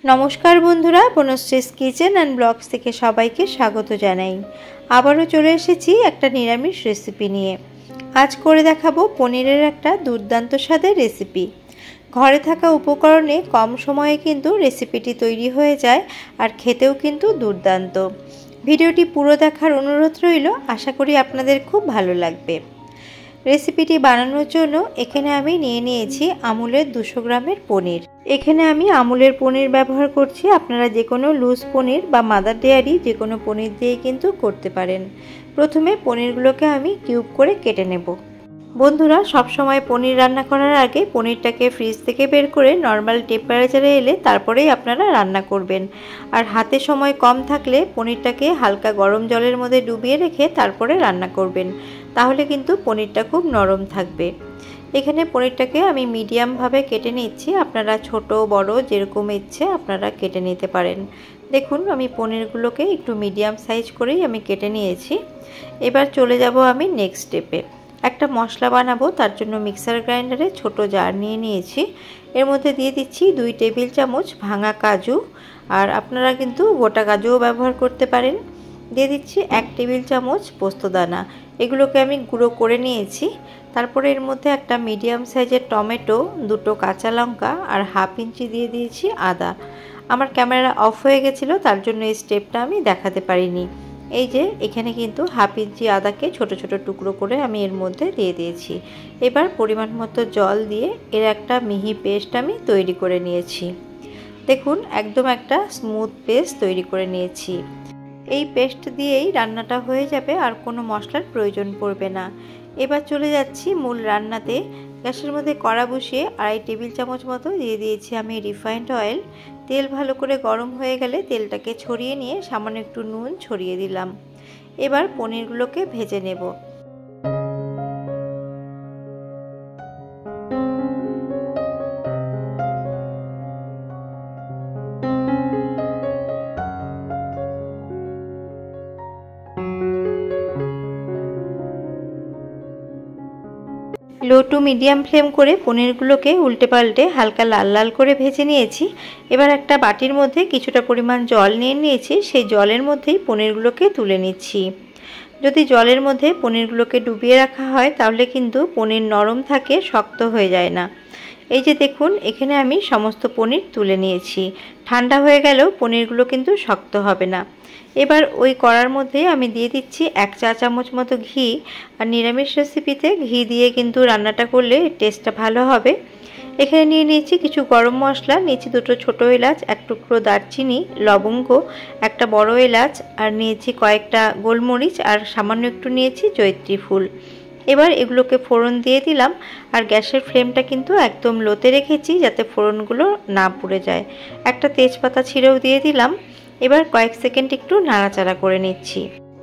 नमस्कार बंधुरा বনশ্রীস kitchen and blogs থেকে সবাইকে স্বাগত জানাই। আবারও চলে এসেছি একটা নিরামিষ রেসিপি নিয়ে। আজ করে দেখাবো পনিরের একটা দুর্দান্ত স্বাদের রেসিপি। ঘরে থাকা উপকরণে কম সময়ে কিন্তু রেসিপিটি তৈরি হয়ে যায় আর খেতেও কিন্তু দুর্দান্ত। ভিডিওটি পুরো দেখার অনুরোধ রইল, আশা করি আপনাদের খুব ভালো লাগবে। রেসিপিটি বানানোর জন্য এখানে আমি নিয়ে নিয়েছি আমুলের 200 গ্রামের পনির। এখানে আমি আমুলের পনির ব্যবহার করছি, আপনারা যে কোনো লুজ পনির বা মাদার ডেয়ারি যে কোনো পনির দিয়ে কিন্তু করতে পারেন। প্রথমে পনিরগুলোকে আমি কিউব করে কেটে নেব। বন্ধুরা, সব সময় পনির রান্না করার আগে পনিরটাকে ফ্রিজ থেকে বের করে নর্মাল টেম্পারেচারে এলে তারপরেই আপনারা রান্না করবেন। আর হাতে সময় কম থাকলে পনিরটাকে হালকা গরম জলের মধ্যে ডুবিয়ে রেখে তারপরে রান্না করবেন, তাহলে কিন্তু পনিরটা খুব নরম থাকবে। এখানে পনিরটাকে আমি মিডিয়ামভাবে কেটে নিচ্ছি, আপনারা ছোট বড় যেরকম ইচ্ছে আপনারা কেটে নিতে পারেন। দেখুন, আমি পনিরগুলোকে একটু মিডিয়াম সাইজ করেই আমি কেটে নিয়েছি। এবার চলে যাব আমি নেক্সট স্টেপে। একটা মশলা বানাবো, তার জন্য মিক্সার গ্রাইন্ডারে ছোট জার নিয়ে নিয়েছি। এর মধ্যে দিয়ে দিচ্ছি 2 টেবিল চামচ ভাঙা কাজু, আর আপনারা কিন্তু গোটা কাজুও ব্যবহার করতে পারেন। দিয়ে দিচ্ছি 1 টেবিল চামচ পোস্তদানা, এগুলোকে আমি গুঁড়ো করে নিয়েছি। তারপরে এর মধ্যে একটা মিডিয়াম সাইজের টমেটো, 2টো কাঁচা লঙ্কা আর 1/2 ইঞ্চি দিয়ে দিয়েছি আদা। আমার ক্যামেরা অফ হয়ে গেছিলো, তার জন্য এই স্টেপটা আমি দেখাতে পারিনি। এই যে এখানে কিন্তু 1/2 ইঞ্চি আদাকে ছোট ছোট টুকরো করে আমি এর মধ্যে দিয়ে দিয়েছি। এবার পরিমাণ মতো জল দিয়ে এর একটা মিহি পেস্ট আমি তৈরি করে নিয়েছি। দেখুন, একদম একটা স্মুথ পেস্ট তৈরি করে নিয়েছি। এই পেস্ট দিয়েই রান্নাটা হয়ে যাবে, আর কোনো মশলার প্রয়োজন পড়বে না। এবার চলে যাচ্ছি মূল রান্নাতে। গ্যাসের মধ্যে কড়া বসিয়ে 2.5 টেবিল চামচ মতো দিয়ে দিয়েছি আমি রিফাইন্ড অয়েল। তেল ভালো করে গরম হয়ে গেলে তেলটাকে ছড়িয়ে নিয়ে সামান্য একটু নুন ছড়িয়ে দিলাম। এবার পনিরগুলোকে ভেজে নেব। লো টু মিডিয়াম ফ্লেম করে পনিরগুলোকে উল্টে পাল্টে হালকা লাল লাল করে ভেজে নিয়েছি। এবার একটা বাটির মধ্যে কিছুটা পরিমাণ জল নিয়ে নিয়েছি, সেই জলের মধ্যেই পনিরগুলোকে তুলে নিচ্ছি। যদি জলের মধ্যে পনিরগুলোকে ডুবিয়ে রাখা হয় তাহলে কিন্তু পনির নরম থাকে, শক্ত হয়ে যায় না। এই যে দেখুন, এখানে আমি সমস্ত পনির তুলে নিয়েছি। ঠান্ডা হয়ে গেলেও পনিরগুলো কিন্তু শক্ত হবে না। এবার ওই কড়ার মধ্যে আমি দিয়ে দিচ্ছি 1 চা চামচ মতো ঘি। আর নিরামিষ রেসিপিতে ঘি দিয়ে কিন্তু রান্নাটা করলে টেস্টটা ভালো হবে। এখানে নিয়ে নিয়েছি কিছু গরম মশলা, নিয়েছি 2টো ছোটো এলাচ, 1 টুকরো দারচিনি, লবঙ্গ, একটা বড় এলাচ, আর নিয়েছি কয়েকটা গোলমরিচ, আর সামান্য একটু নিয়েছি জয়িত্রী ফুল। এবার এগুলোকে ফোড়ন দিয়ে দিলাম, আর গ্যাসের ফ্লেমটা কিন্তু একদম লোতে রেখেছি যাতে ফোড়নগুলো না পুড়ে যায়। একটা তেজপাতা ছিঁড়েও দিয়ে দিলাম। এবার কয়েক সেকেন্ড একটু নাড়াচাড়া করে নিচ্ছি।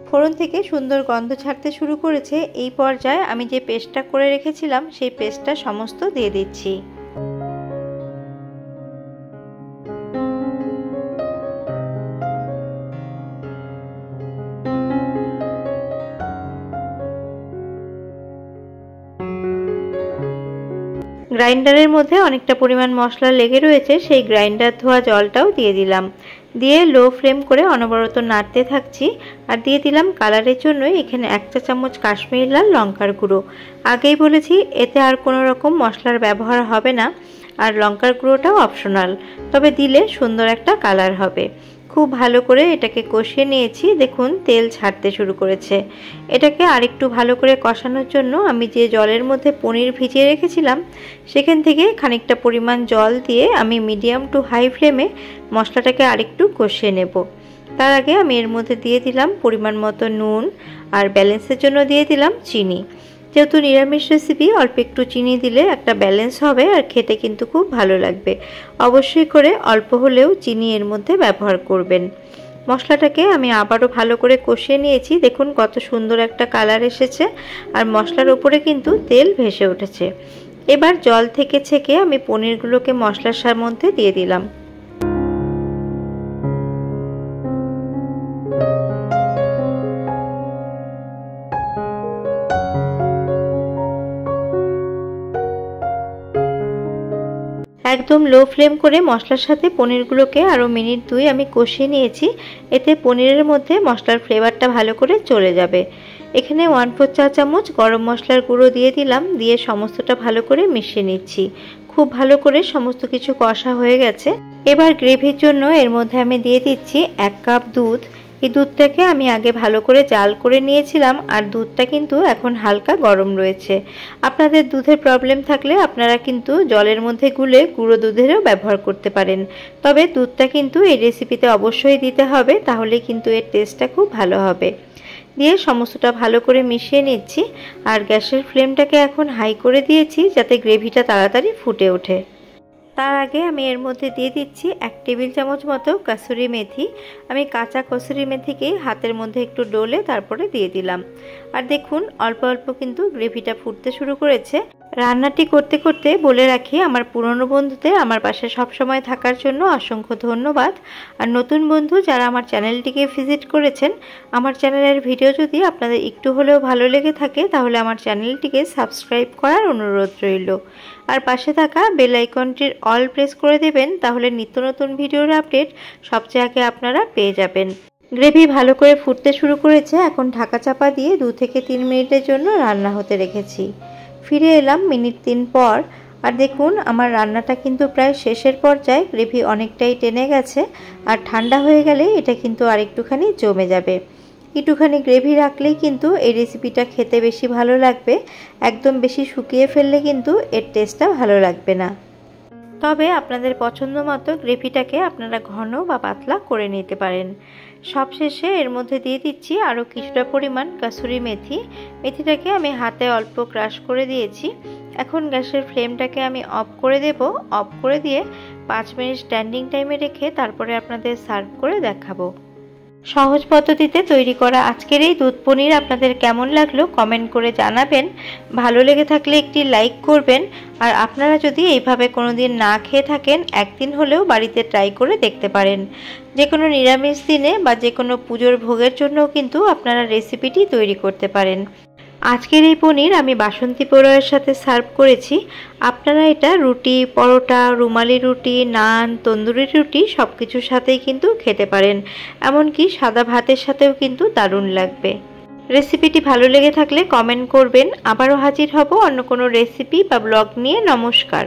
ফোড়ন থেকে সুন্দর গন্ধ ছাড়তে শুরু করেছে। এই পর্যায়ে আমি যে পেস্টটা করে রেখেছিলাম সেই পেস্টটা সমস্ত দিয়ে দিচ্ছি। গ্রাইন্ডারের মধ্যে অনেকটা পরিমাণ মশলা লেগে রয়েছে, সেই গ্রাইন্ডার ধোয়া জলটাও দিয়ে দিলাম। দিয়ে লো ফ্লেম করে অনবরত নাড়তে থাকছি। আর দিয়ে দিলাম কালারের জন্য এখানে 1 চা চামচ কাশ্মীরি লাল লঙ্কার গুঁড়ো। আগেই বলেছি এতে আর কোনো রকম মশলার ব্যবহার হবে না, আর লঙ্কার গুঁড়োটাও অপশনাল, তবে দিলে সুন্দর একটা কালার হবে। খুব ভালো করে এটাকে কষিয়ে নিয়েছি। দেখুন, তেল ছাড়তে শুরু করেছে। এটাকে আরেকটু ভালো করে কষানোর জন্য আমি যে জলের মধ্যে পনির ভিজিয়ে রেখেছিলাম সেখান থেকে খানিকটা পরিমাণ জল দিয়ে আমি মিডিয়াম টু হাই ফ্লেমে মশলাটাকে আরেকটু কষিয়ে নেব। তার আগে আমি এর মধ্যে দিয়ে দিলাম পরিমাণ মতো নুন, আর ব্যালেন্সের জন্য দিয়ে দিলাম চিনি। যেহেতু নিরামিষ রেসিপি, অল্প একটু চিনি দিলে একটা ব্যালেন্স হবে আর খেতে কিন্তু খুব ভালো লাগবে। অবশ্যই করে অল্প হলেও চিনি এর মধ্যে ব্যবহার করবেন। মশলাটাকে আমি আবারও ভালো করে কষিয়ে নিয়েছি। দেখুন কত সুন্দর একটা কালার এসেছে, আর মশলার উপরে কিন্তু তেল ভেসে উঠেছে। এবার জল থেকে ছেঁকে আমি পনিরগুলোকে মশলার মধ্যে দিয়ে দিলাম। একদম লো ফ্লেম করে মশলার সাথে পনিরগুলোকে আরও মিনিট 2 আমি কষিয়ে নিয়েছি। এতে পনিরের মধ্যে মশলার ফ্লেভারটা ভালো করে চলে যাবে। এখানে 1/4 চা চামচ গরম মশলার গুঁড়ো দিয়ে দিলাম, দিয়ে সমস্তটা ভালো করে মিশিয়ে নিচ্ছি। খুব ভালো করে সমস্ত কিছু কষা হয়ে গেছে। এবার গ্রেভির জন্য এর মধ্যে আমি দিয়ে দিচ্ছি 1 কাপ দুধ। এই দুধটাকে আমি আগে ভালো করে জাল করে নিয়েছিলাম, আর দুধটা কিন্তু এখন হালকা গরম রয়েছে। আপনাদের দুধের প্রবলেম থাকলে আপনারা কিন্তু জলের মধ্যে গুলে গুঁড়ো দুধেরও ব্যবহার করতে পারেন, তবে দুধটা কিন্তু এই রেসিপিতে অবশ্যই দিতে হবে, তাহলে কিন্তু এর টেস্টটা খুব ভালো হবে। দিয়ে সমস্তটা ভালো করে মিশিয়ে নিচ্ছি, আর গ্যাসের ফ্লেমটাকে এখন হাই করে দিয়েছি যাতে গ্রেভিটা তাড়াতাড়ি ফুটে ওঠে। তার আগে আমি এর মধ্যে দিয়ে দিচ্ছি 1 টেবিল চামচ মতো কসুরি মেথি। আমি কাঁচা কসুরি মেথিকে হাতের মধ্যে একটু ডলে তারপরে দিয়ে দিলাম। আর দেখুন অল্প অল্প কিন্তু গ্রেভিটা ফুটতে শুরু করেছে। রান্নাটি করতে করতে বলে রাখি, আমার পুরনো বন্ধুদের আমার পাশে সবসময় থাকার জন্য অসংখ্য ধন্যবাদ। আর নতুন বন্ধু যারা আমার চ্যানেলটিকে ভিজিট করেছেন, আমার চ্যানেলের ভিডিও যদি আপনাদের একটু হলেও ভালো লেগে থাকে তাহলে আমার চ্যানেলটিকে সাবস্ক্রাইব করার অনুরোধ রইল। আর পাশে থাকা বেল আইকনটির অল প্রেস করে দেবেন, তাহলে নিত্য নতুন ভিডিওর আপডেট সবচেয়ে আগে আপনারা পেয়ে যাবেন। গ্রেভি ভালো করে ফুটতে শুরু করেছে। এখন ঢাকা চাপা দিয়ে 2 থেকে 3 মিনিটের জন্য রান্না হতে রেখেছি। ফিরে এলাম মিনিট 3 পর, আর দেখুন আমার রান্নাটা কিন্তু প্রায় শেষের পর্যায়ে। গ্রেভি অনেকটাই টেনে গেছে, আর ঠান্ডা হয়ে গেলে এটা কিন্তু আরেকটুখানি জমে যাবে। একটুখানি গ্রেভি রাখলেই কিন্তু এই রেসিপিটা খেতে বেশি ভালো লাগবে। একদম বেশি শুকিয়ে ফেললে কিন্তু এর টেস্টটা ভালো লাগবে না। তবে আপনাদের পছন্দ মতো গ্রেভিটাকে আপনারা ঘন বা পাতলা করে নিতে পারেন। সবশেষে এর মধ্যে দিয়ে দিচ্ছি আরও কিছুটা পরিমাণ কসুরি মেথি। মেথিটাকে আমি হাতে অল্প ক্রাশ করে দিয়েছি। এখন গ্যাসের ফ্লেমটাকে আমি অফ করে দেব। অফ করে দিয়ে 5 মিনিট স্ট্যান্ডিং টাইমে রেখে তারপরে আপনাদের সার্ভ করে দেখাবো। সহজ পদ্ধতিতে তৈরি করা আজকের এই দুধ পনির আপনাদের কেমন লাগলো কমেন্ট করে জানাবেন। ভালো লেগে থাকলে একটি লাইক করবেন। আর আপনারা যদি এইভাবে কোনোদিন না খেয়ে থাকেন, একদিন হলেও বাড়িতে ট্রাই করে দেখতে পারেন। যে কোনো নিরামিষ দিনে বা যে কোনো পুজোর ভোগের জন্যও কিন্তু আপনারা রেসিপিটি তৈরি করতে পারেন। আজকের এই পনির আমি বাসন্তী পোলাওয়ের সাথে সার্ভ করেছি। আপনারা এটা রুটি, পরোটা, রুমালি রুটি, নান, তন্দুরি রুটি সব কিছুর সাথেই কিন্তু খেতে পারেন। এমনকি সাদা ভাতের সাথেও কিন্তু দারুণ লাগবে। রেসিপিটি ভালো লেগে থাকলে কমেন্ট করবেন। আবারও হাজির হব অন্য কোনো রেসিপি বা ব্লগ নিয়ে। নমস্কার।